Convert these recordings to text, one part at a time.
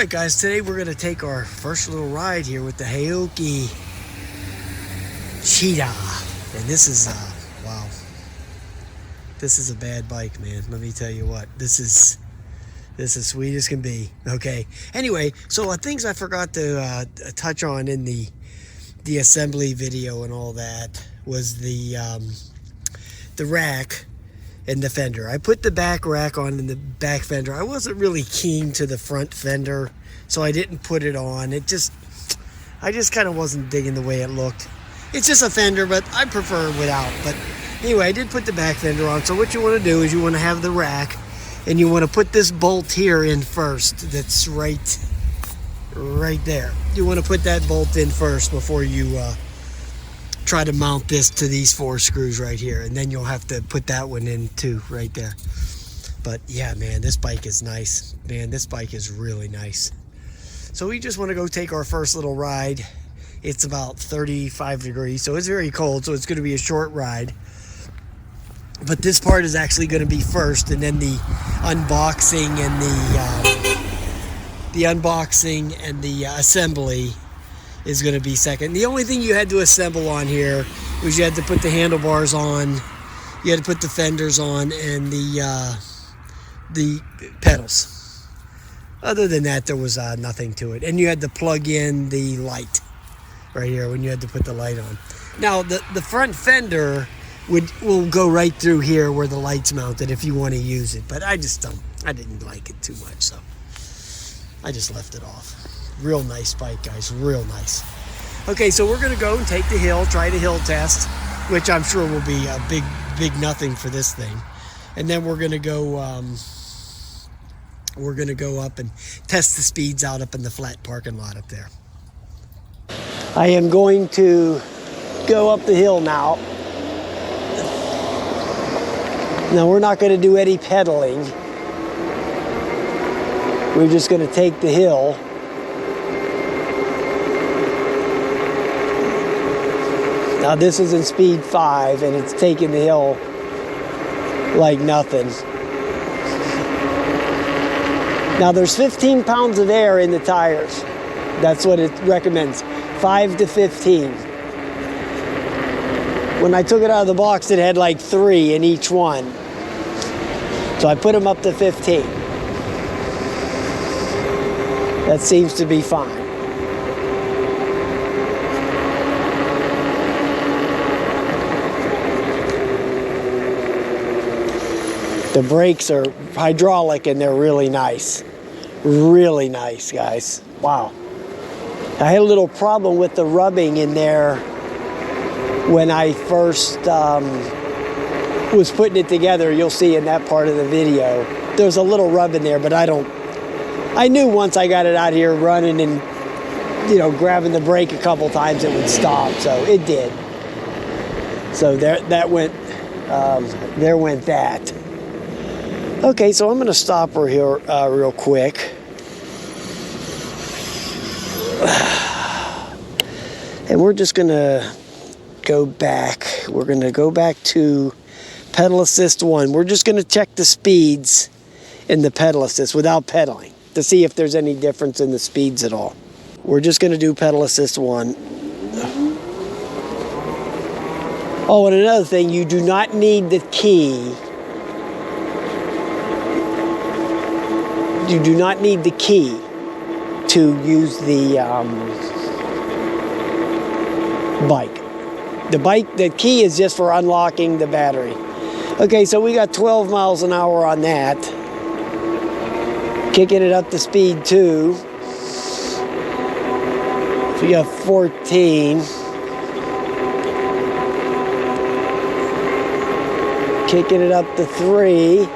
Alright guys, today we're going to take our first little ride here with the HAOQI Cheetah. And this is, wow. This is a bad bike, man. Let me tell you what. This is sweet as can be. Okay. Anyway, so things I forgot to touch on in the assembly video and all that was the rack and the fender. I put the back rack on and the back fender. I wasn't really keen to the front fender, so I didn't put it on. I just kind of wasn't digging the way it looked. It's just a fender, but I prefer it without. But anyway, I did put the back fender on. So what you want to do is you want to have the rack, and you want to put this bolt here in first. That's right there. You want to put that bolt in first before you try to mount this to these 4 screws right here, and then you'll have to put that one in too right there. But yeah, man, this bike is nice. Man, this bike is really nice. So we just want to go take our first little ride. It's about 35 degrees, so it's very cold, so it's going to be a short ride. But this part is actually going to be first, and then the unboxing and the assembly is going to be second. The only thing you had to assemble on here was you had to put the handlebars on, you had to put the fenders on, and the pedals. Other than that, there was nothing to it. And you had to plug in the light right here when you had to put the light on. Now, the front fender will go right through here where the light's mounted if you want to use it. But I didn't like it too much, so I just left it off. Real nice bike, guys, real nice. Okay, so we're going to go and take the hill, try the hill test, which I'm sure will be a big nothing for this thing. And then we're going to go up and test the speeds out up in the flat parking lot up there. I am going to go up the hill now. Now, we're not going to do any pedaling. We're just going to take the hill. Now, this is in speed 5, and it's taking the hill like nothing. Now, there's 15 pounds of air in the tires. That's what it recommends, 5 to 15. When I took it out of the box, it had like 3 in each one. So I put them up to 15. That seems to be fine. The brakes are hydraulic and they're really nice. Really nice, guys. Wow. I had a little problem with the rubbing in there when I first was putting it together. You'll see in that part of the video. There's a little rub in there, but I knew once I got it out here running and, you know, grabbing the brake a couple times it would stop, so it did. So there went that. Okay, so I'm going to stop her here real quick. And we're just going to go back. We're going to go back to pedal assist 1. We're just going to check the speeds in the pedal assist without pedaling to see if there's any difference in the speeds at all. We're just going to do pedal assist 1. Oh, and another thing, you do not need the key. You do not need the key to use the bike. The key is just for unlocking the battery. Okay, so we got 12 miles an hour on that. Kicking it up to speed 2. We got 14. Kicking it up to 3.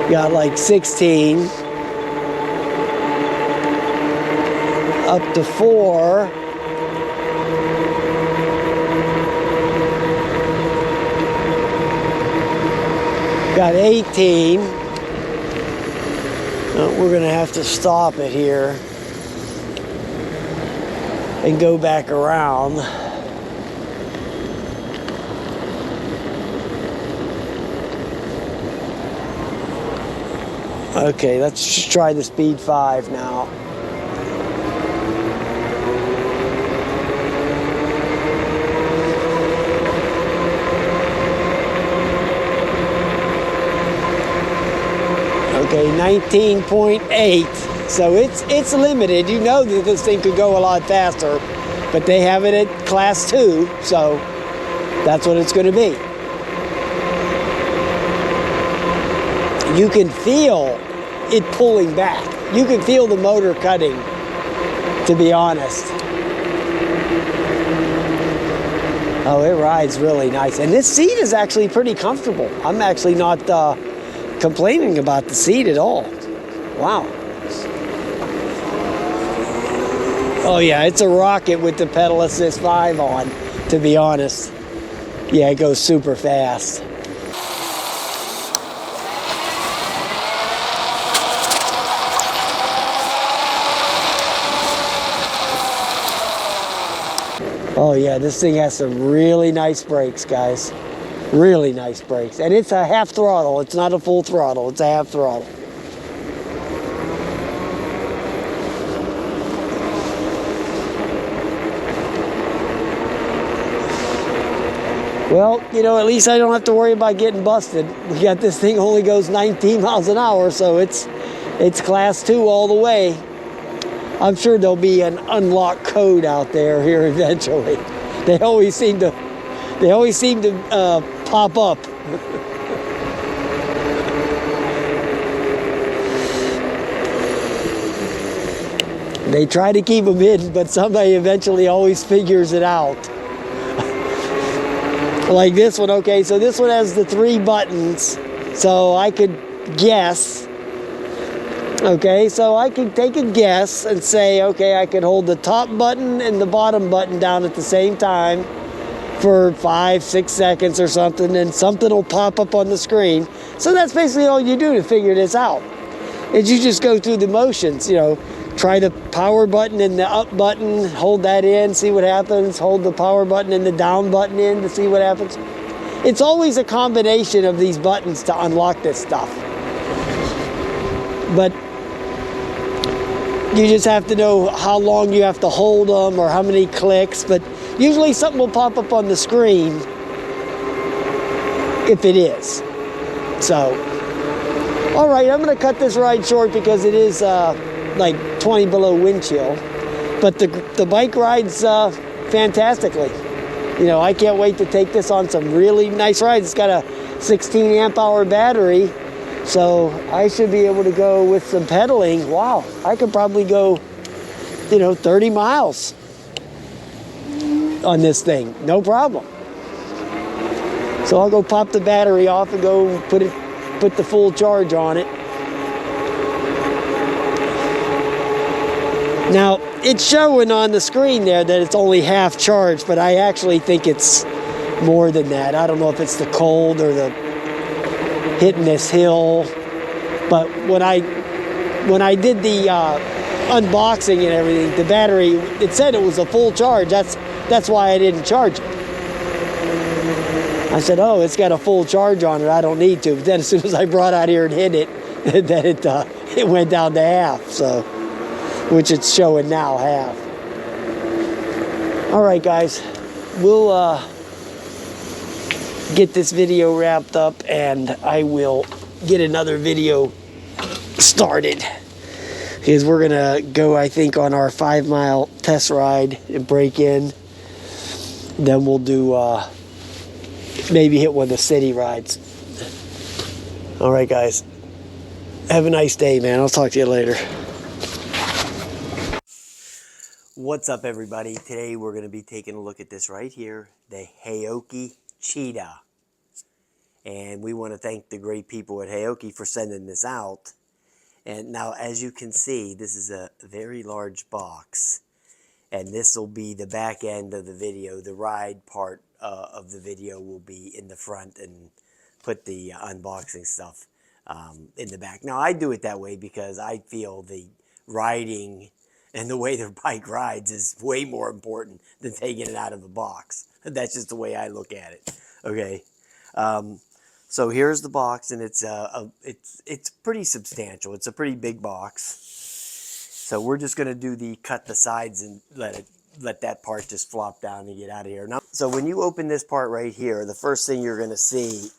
Got like 16. Up to 4. Got 18. We're going to have to stop it here and go back around. Okay, let's just try the Speed 5 now. Okay, 19.8. So it's limited. You know that this thing could go a lot faster, but they have it at class 2, so that's what it's going to be. You can feel it pulling back. You can feel the motor cutting, to be honest. Oh, it rides really nice. And this seat is actually pretty comfortable. I'm actually not complaining about the seat at all. Wow. Oh yeah, it's a rocket with the pedal assist 5 on, to be honest. Yeah, it goes super fast. Oh yeah, this thing has some really nice brakes, guys. Really nice brakes. And it's a half throttle. It's not a full throttle. It's a half throttle. Well, you know, at least I don't have to worry about getting busted. We got this thing only goes 19 miles an hour, so it's class 2 all the way. I'm sure there'll be an unlock code out there here eventually. They always seem to pop up. They try to keep them hidden, but somebody eventually always figures it out. Like this one, okay, so this one has the 3 buttons, so I could guess. Okay, so I can take a guess and say, okay, I could hold the top button and the bottom button down at the same time for 5-6 seconds or something, and something will pop up on the screen. So that's basically all you do to figure this out. Is you just go through the motions, you know, try the power button and the up button, hold that in, see what happens, hold the power button and the down button in to see what happens. It's always a combination of these buttons to unlock this stuff. But you just have to know how long you have to hold them or how many clicks, but usually something will pop up on the screen if it is. So, all right, I'm gonna cut this ride short because it is like 20 below wind chill, but the bike rides fantastically. You know, I can't wait to take this on some really nice rides. It's got a 16 amp hour battery, so I should be able to go with some pedaling. Wow, I could probably go, you know, 30 miles on this thing, no problem. So I'll go pop the battery off and go put the full charge on it. Now, it's showing on the screen there that it's only half charged, but I actually think it's more than that. I don't know if it's the cold or the hitting this hill, but when I did the unboxing and everything, the battery, it said it was a full charge. That's why I didn't charge it. I said, oh, it's got a full charge on it, I don't need to. But then as soon as I brought out here and hit it, then it went down to half, so, which it's showing now, half. All right, guys, we'll get this video wrapped up, and I will get another video started, because we're gonna go, I think, on our 5-mile test ride and break in. Then we'll do maybe hit one of the city rides. All right, guys, have a nice day, man. I'll talk to you later. What's up, everybody? Today we're going to be taking a look at this right here, the HAOQI Cheetah. And we want to thank the great people at HAOQI for sending this out. And now, as you can see, this is a very large box. And this will be the back end of the video. The ride part of the video will be in the front, and put the unboxing stuff in the back. Now, I do it that way because I feel the riding and the way the bike rides is way more important than taking it out of the box. That's just the way I look at it, okay? So here's the box, and it's pretty substantial. It's a pretty big box. So we're just going to do the cut the sides and let that part just flop down and get out of here. Now, so when you open this part right here, the first thing you're going to see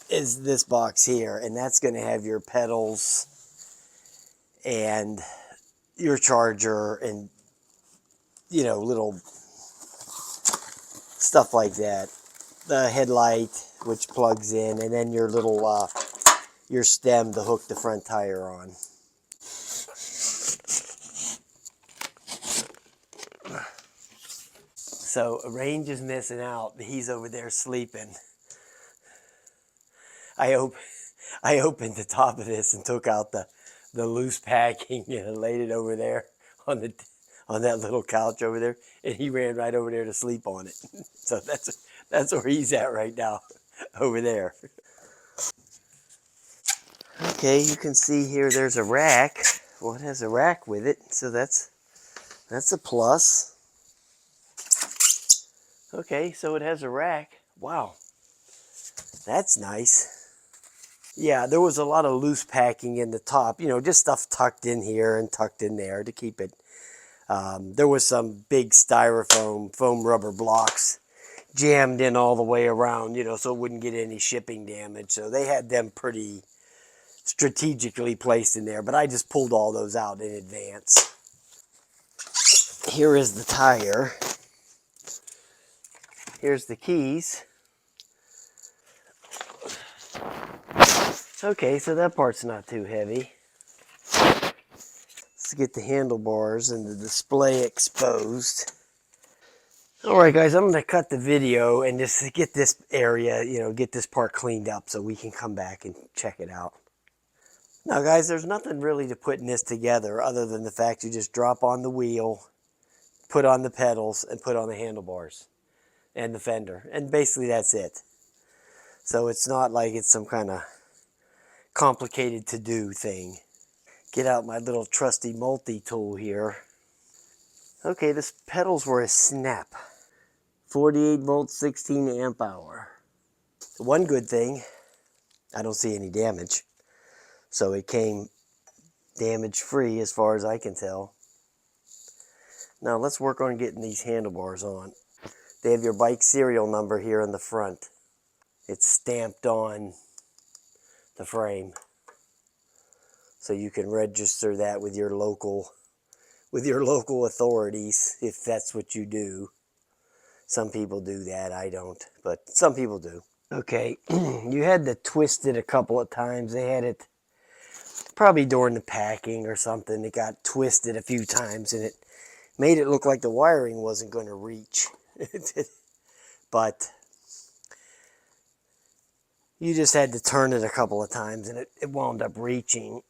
is this box here, and that's going to have your pedals and your charger and, you know, little stuff like that. The headlight, which plugs in, and then your little your stem to hook the front tire on. So Range is missing out. He's over there sleeping. I opened the top of this and took out the loose packing and laid it over there on that little couch over there, and he ran right over there to sleep on it. So that's where he's at right now, over there. Okay, you can see here there's a rack. Well, it has a rack with it, so that's a plus. Okay, so it has a rack. Wow, that's nice. Yeah, there was a lot of loose packing in the top, you know, just stuff tucked in here and tucked in there to keep it. There was some big styrofoam, foam rubber blocks jammed in all the way around, you know, so it wouldn't get any shipping damage. So they had them pretty strategically placed in there, but I just pulled all those out in advance. Here is the tire. Here's the keys. Okay, so that part's not too heavy. Let's get the handlebars and the display exposed. Alright guys, I'm going to cut the video and just get this area, you know, get this part cleaned up so we can come back and check it out. Now guys, there's nothing really to putting this together other than the fact you just drop on the wheel, put on the pedals, and put on the handlebars and the fender. And basically that's it. So it's not like it's some kind of complicated to-do thing. Get out my little trusty multi-tool here. Okay, the pedals were a snap. 48 volts, 16 amp hour. One good thing, I don't see any damage. So it came damage free as far as I can tell. Now let's work on getting these handlebars on. They have your bike serial number here in the front. It's stamped on the frame. So you can register that with your local authorities if that's what you do. Some people do that, I don't, but some people do. Okay, you had to twist it a couple of times. They had it probably during the packing or something. It got twisted a few times and it made it look like the wiring wasn't going to reach. But you just had to turn it a couple of times and it wound up reaching.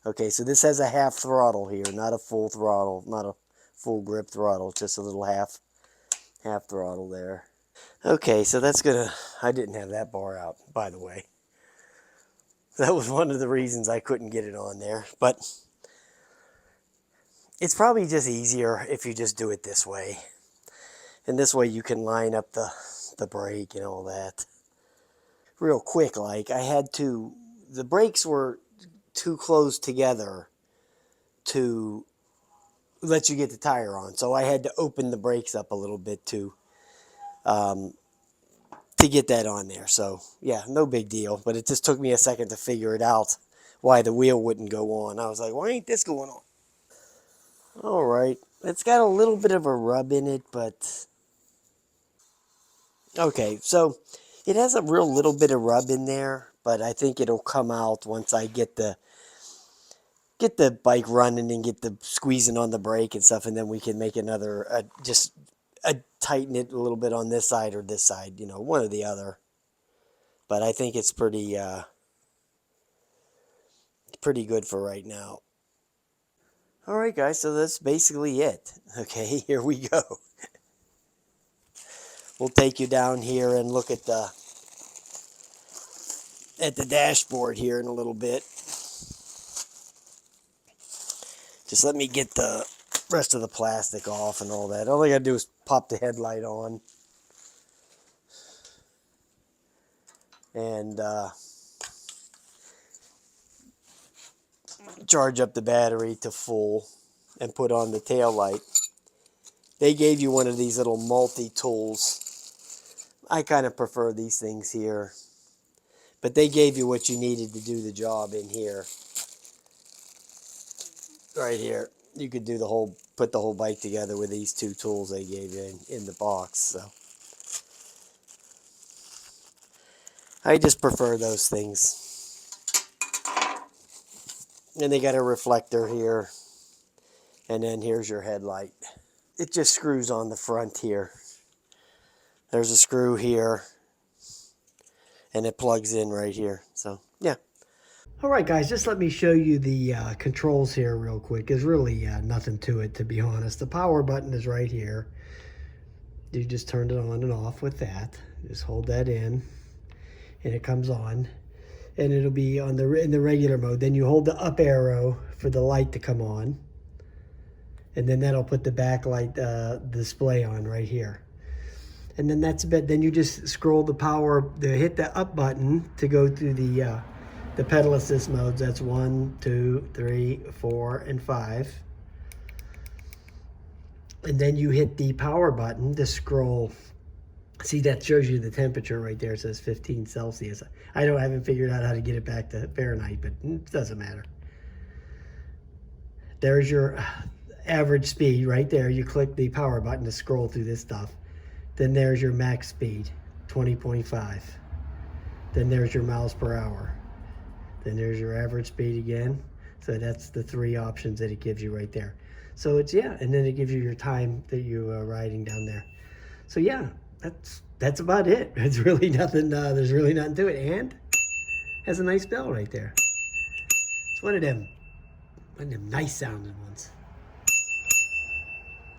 Okay, so this has a half throttle here, not a full throttle, not a full grip throttle, just a little half throttle there. Okay, so that's gonna, I didn't have that bar out, by the way. That was one of the reasons I couldn't get it on there, but it's probably just easier if you just do it this way. And this way you can line up the brake and all that. Real quick, like, the brakes were too close together to let you get the tire on. So I had to open the brakes up a little bit to get that on there. So yeah, no big deal, but it just took me a second to figure it out why the wheel wouldn't go on. I was like, why ain't this going on? All right, it's got a little bit of a rub in it, but okay, so it has a real little bit of rub in there, but I think it'll come out once I get the bike running and get the squeezing on the brake and stuff, and then we can make another tighten it a little bit on this side or this side, you know, one or the other. But I think it's pretty good for right now. All right, guys, so that's basically it. Okay, here we go. We'll take you down here and look at the dashboard here in a little bit. Just let me get the rest of the plastic off and all that. All I gotta do is pop the headlight on. and charge up the battery to full and put on the tail light. They gave you one of these little multi-tools. I kind of prefer these things here, but they gave you what you needed to do the job in here. Right here, you could do put the whole bike together with these two tools they gave you in the box. So I just prefer those things. And they got a reflector here, and then here's your headlight. It just screws on the front here. There's a screw here, and it plugs in right here. So yeah. All right, guys, just let me show you the controls here real quick. There's really nothing to it, to be honest. The power button is right here. You just turn it on and off with that. Just hold that in, and it comes on. And it'll be on in the regular mode. Then you hold the up arrow for the light to come on. And then that'll put the backlight display on right here. And then that's about. Then you just scroll hit the up button to go through the pedal assist modes. That's 1, 2, 3, 4, and 5. And then you hit the power button to scroll. See, that shows you the temperature right there. It says 15 Celsius. I haven't figured out how to get it back to Fahrenheit, but it doesn't matter. There's your average speed right there. You click the power button to scroll through this stuff. Then there's your max speed, 20.5. Then there's your miles per hour. Then there's your average speed again. So that's the 3 options that it gives you right there. So it's, yeah, and then it gives you your time that you are riding down there. So yeah, that's about it. It's really nothing, there's really nothing to it. And has a nice bell right there. It's one of them nice sounding ones.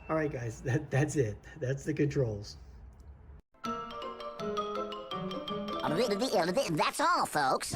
All right, guys, that's it. That's the controls. That's all, folks.